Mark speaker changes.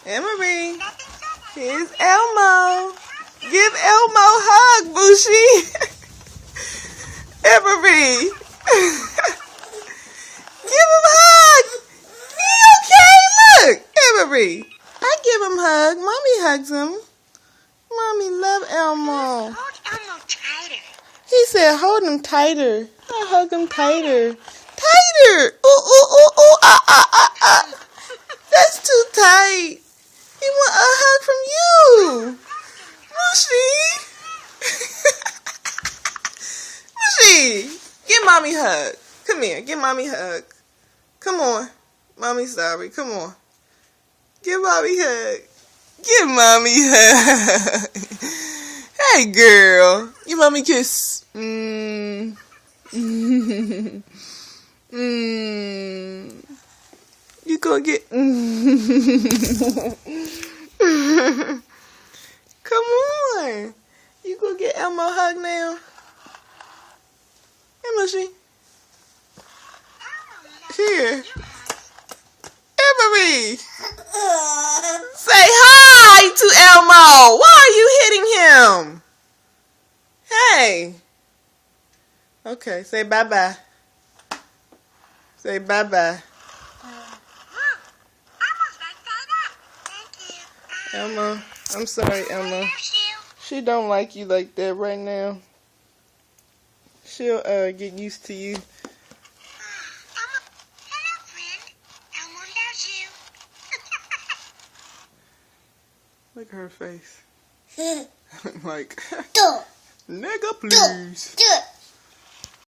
Speaker 1: Emery. Here's Elmo. Give Elmo a hug, Bushi. Emery. Give him a hug. He okay? Look, Emery. I give him a hug. Mommy hugs him. Mommy love Elmo.
Speaker 2: Hold Elmo tighter.
Speaker 1: He said, hold him tighter. I hug him tighter. Tighter. Ooh, ooh, ooh, ooh, ah, ah, ah, ah. That's too tight. He want a hug from you. Mushy. Mushy. Give Mommy a hug. Come here. Give Mommy a hug. Come on. Mommy's sorry. Come on. Give Mommy a hug. Give Mommy a hug. Hey, girl. Give Mommy a kiss. You gonna get... Come on. You gonna get Elmo a hug now? Emery. Here. Emery. Say hi to Elmo. Why are you hitting him? Hey. Okay, say bye-bye. Say bye-bye. Elmo, I'm sorry, Elmo. She don't like you like that right now. She'll get used to you.
Speaker 2: Hello, friend. Elmo loves you.
Speaker 1: Look at her face. Like,
Speaker 2: Do
Speaker 1: nigga, please.
Speaker 2: it.